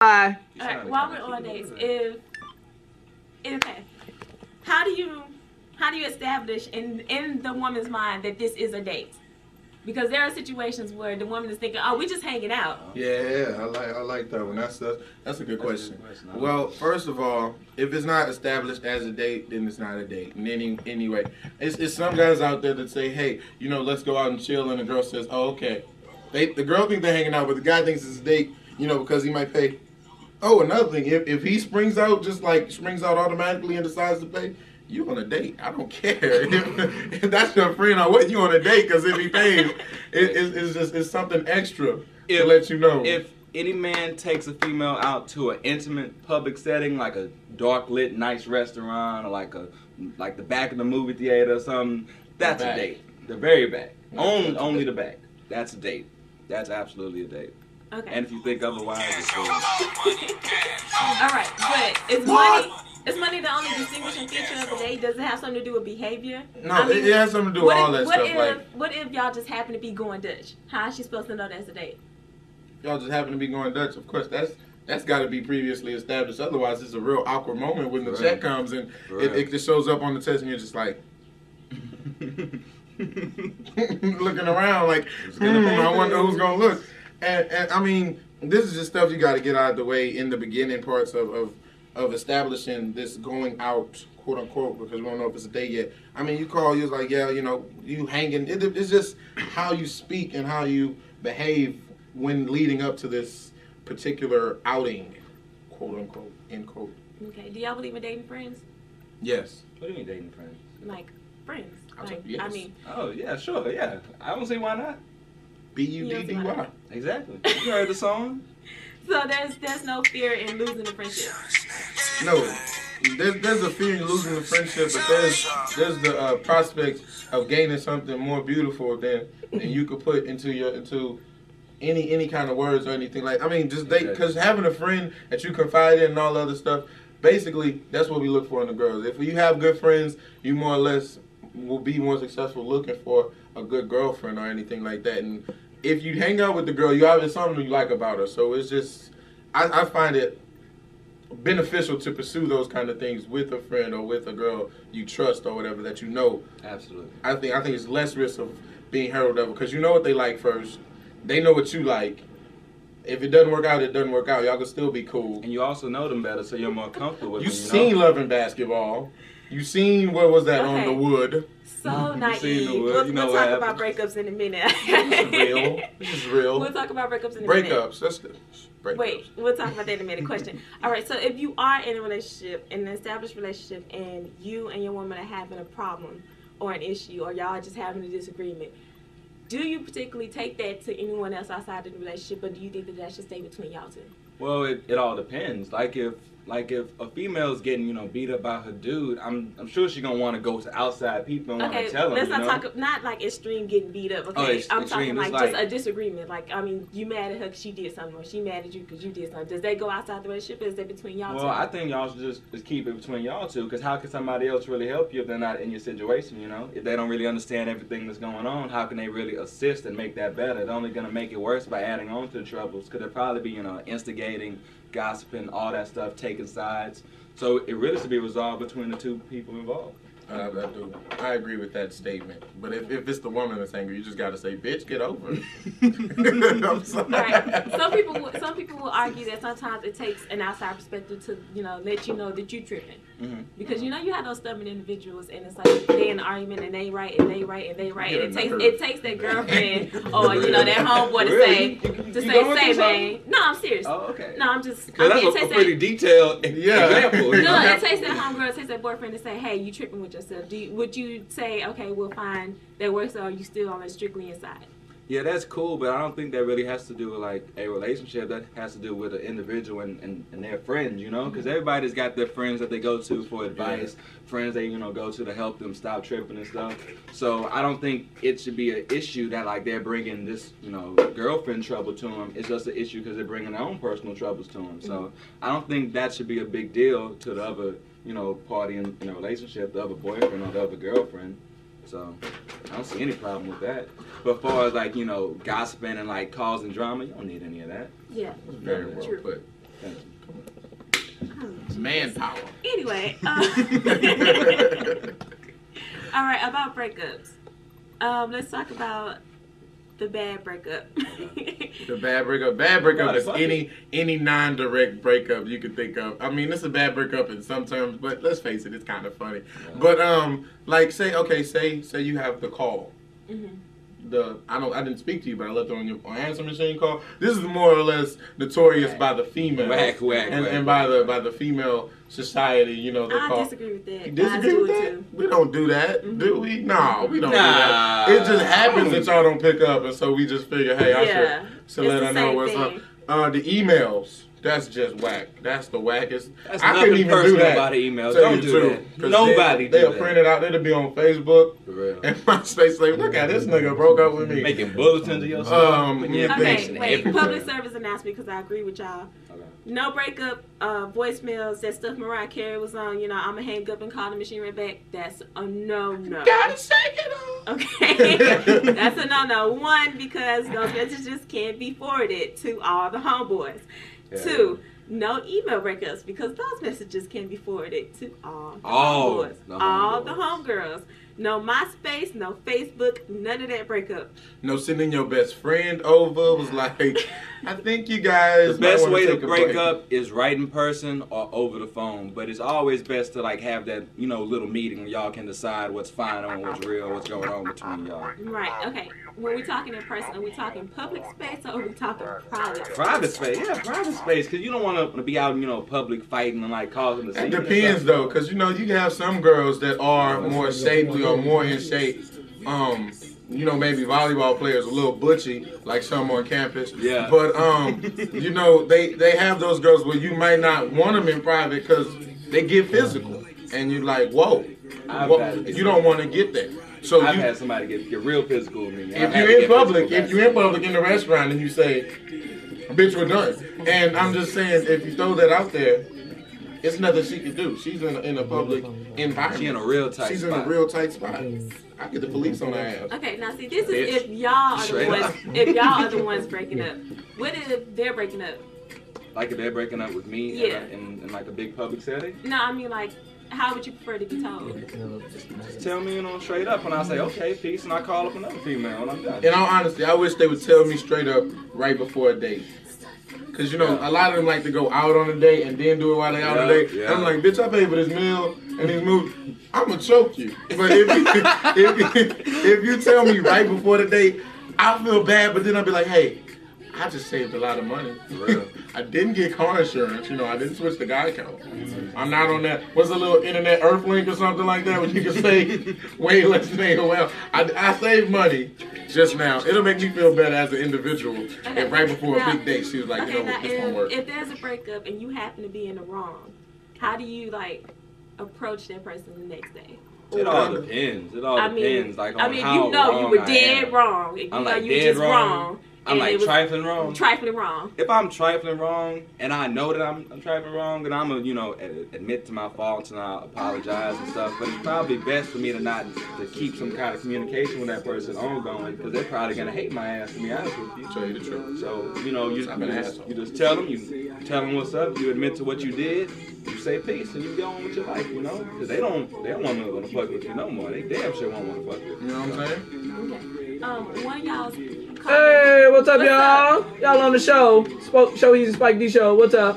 Bye. All right, while we're on dates, okay, how do you establish in the woman's mind that this is a date? Because there are situations where the woman is thinking, "Oh, we just hanging out." Yeah, I like that one. That's a good question. Well, first of all, if it's not established as a date, then it's not a date. In any way, it's some guys out there that say, "Hey, you know, let's go out and chill," and the girl says, "Oh, okay." The girl thinks they're hanging out, but the guy thinks it's a date. You know, because he might pay. Oh, another thing, if he springs out automatically and decides to pay, you on a date. I don't care if that's your friend or what, you on a date, because if he pays, it's something extra to let you know. If any man takes a female out to an intimate public setting, like a dark lit nice restaurant, or like the back of the movie theater or something, that's a date. The very back. Only the back. That's a date. That's absolutely a date. Okay. And if you think otherwise, it's cool. All right, but is money the only distinguishing feature of the date? Does it have something to do with behavior? No, I mean, it has something to do with all that stuff. What if y'all just happen to be going Dutch? How is she supposed to know that's a date? Y'all just happen to be going Dutch. Of course, that's got to be previously established. Otherwise, it's a real awkward moment when the check comes and it just shows up on the test and you're just like looking around like, I wonder who's gonna look. And I mean, this is just stuff you got to get out of the way in the beginning parts of establishing this going out, quote unquote, because we don't know if it's a date yet. I mean, you call, you're like, yeah, you know, you hanging. It's just how you speak and how you behave when leading up to this particular outing, quote unquote, end quote. Okay. Do y'all believe in dating friends? Yes. What do you mean dating friends? Like friends. Like, yes. I mean. Oh yeah, sure, yeah. I don't see why not. B-U-D-D-Y. Exactly. You heard the song. So there's no fear in losing the friendship. No, there's a fear in losing the friendship, but there's the prospect of gaining something more beautiful than you could put into any kind of words or anything like. I mean, just because having a friend that you confide in and all the other stuff. Basically, that's what we look for in the girls. If you have good friends, you more or less will be more successful looking for a good girlfriend or anything like that. And if you hang out with the girl, you have something you like about her. So it's just, I find it beneficial to pursue those kind of things with a friend or with a girl you trust or whatever that you know. Absolutely. I think it's less risk of being hurt or whatever because you know what they like first. They know what you like. If it doesn't work out, it doesn't work out. Y'all can still be cool. And you also know them better, so you're more comfortable with them. You seen Love and Basketball. You seen, what was that, On the Wood. So naive. We'll talk about breakups in a minute. This is real. We'll talk about breakups in a minute. Breakups. That's the breakups. Wait, we'll talk about that in a minute. Question. All right, so if you are in a relationship, in an established relationship, and you and your woman are having a problem or an issue, or y'all are just having a disagreement, do you particularly take that to anyone else outside of the relationship, or do you think that should stay between y'all two? Well, it all depends. Like if a female's getting beat up by her dude, I'm sure she's gonna want to go to outside people and want to tell them. Let's not talk not like extreme getting beat up. Okay, I'm talking like just a disagreement. Like I mean, you mad at her because she did something, or she mad at you because you did something. Does that go outside the relationship, or is that between y'all two? Well, I think y'all should just keep it between y'all two, because how can somebody else really help you if they're not in your situation? You know, if they don't really understand everything that's going on, how can they really assist and make that better? They're only gonna make it worse by adding on to the troubles. Could it probably be instigating, gossiping, all that stuff, taking sides. So it really should be resolved between the two people involved. I do. I agree with that statement. But if it's the woman that's angry, you just got to say, bitch, get over it. I'm sorry. Right. Some people will argue that sometimes it takes an outside perspective to, let you know that you tripping. Mm-hmm. Because, you have those stubborn individuals, and it's like they in an argument, and they right, and they right, and they right. And it takes that girlfriend or, that homeboy to say, man. No, I'm serious. Oh, okay. No, I'm just. Because that's a pretty detailed example. No, it takes that homegirl, it takes that boyfriend to say, hey, you tripping with yourself. Would you say, okay, we'll find that works, or are you still on it strictly inside? Yeah, that's cool, but I don't think that really has to do with like a relationship. That has to do with an individual and their friends, because everybody's got their friends that they go to for advice, friends they go to help them stop tripping and stuff. So I don't think it should be an issue that like they're bringing this girlfriend trouble to them. It's just an issue because they're bringing their own personal troubles to them. So I don't think that should be a big deal to the other party in a relationship, the other boyfriend or the other girlfriend. So I don't see any problem with that. But as far as like, gossiping and like causing drama, you don't need any of that. Yeah. Very well put. Thank you. Manpower. Anyway, all right, about breakups. Let's talk about the bad breakup. The bad breakup. Bad breakup is any non-direct breakup you can think of. I mean, it's a bad breakup in some terms, but let's face it, it's kind of funny. Yeah. But like say you have the call. Mm-hmm. I didn't speak to you, but I left it on your answer machine call. This is more or less notorious by the female, and by the female society. You know, I disagree with that. You disagree with that? Too. We don't do that, do we? No, we don't do that. It just happens that y'all don't pick up, and so we just figure, hey, I should let her know what's up. The emails. That's just whack. That's the wackest. That's I couldn't even do that. About the emails. Don't do that. Nobody they'll print it out. It'll be on Facebook. For real. And MySpace like, look at this nigga broke up with me. Making bulletins of yourself. Okay, wait. Public service announcement because I agree with y'all. Okay. No breakup voicemails. That stuff Mariah Carey was on. You know, I'ma hang up and call the machine right back. That's a no. Gotta shake it off. Okay, that's a no. One, because those messages can't be forwarded to all the homeboys. Yeah. 2, no email breakups because those messages can be forwarded to all the homeboys, all the homegirls. No MySpace, no Facebook, none of that breakup. No sending your best friend over. Was like, I think you guys. The best way to break up is right in person or over the phone. But it's always best to like have that, you know, little meeting where y'all can decide what's final and what's real, what's going on between y'all. Right. Okay. When we talking in person, are we talking public space or are we talking private space? Private space, yeah, private space. Because you don't want to be out, you know, public fighting and like causing the scene. It depends though, because you know you can have some girls that are more shapely or more in shape. You know, maybe volleyball players a little butchy, like some on campus. Yeah. But you know, they have those girls where you might not want them in private because they get physical, and you're like, whoa, you don't want to get there. So I've had somebody get real physical with me. If you're in public in the restaurant and you say, "Bitch, we're done," and I'm just saying, if you throw that out there, it's nothing she can do. She's in a public environment. She's in a real tight spot. She's in a real tight spot. I get the police on her ass. Okay, now see, this is if y'all are the ones. If y'all are the ones breaking up. What if they're breaking up? Like if they're breaking up with me in like a big public setting? No, I mean like. How would you prefer to be told? Just tell me, you know, straight up, and I say, okay, peace, and I call up another female, and I'm done. In all honesty, I wish they would tell me straight up right before a date. Because, you know, a lot of them like to go out on a date and then do it while they out on a date. Yeah. And I'm like, bitch, I paid for this meal and these movies. I'm going to choke you. But if you tell me right before the date, I feel bad, but then I'll be like, hey, I just saved a lot of money. For real. I didn't get car insurance. You know, I didn't switch to Geico. I'm not on that. What's a little internet Earthlink or something like that where you can save way less than AOL. I saved money just now. It'll make me feel better as an individual. Okay. And right before a big date, she was like, you know what, this won't work. If there's a breakup and you happen to be in the wrong, how do you, like, approach that person the next day? It all depends. It all depends. Like, on how you know you were dead wrong. If you know you were just wrong. I'm like trifling wrong. Trifling wrong. If I'm trifling wrong and I know that I'm trifling wrong, then I'm gonna, you know, admit to my faults and I'll apologize and stuff. But it's probably best for me to keep some kind of communication with that person ongoing because they're probably gonna hate my ass, to be honest with you. Tell you the truth. So, you know, you just tell them, you tell them what's up, you admit to what you did, you say peace, and you go on with your life, you know, because they don't want to fuck with you no more. They damn sure won't want to fuck with you. You know what I'm saying? Okay. One of y'all's. Hey, what's up, y'all? Y'all on the show. Shoheezy Spike D show. What's up?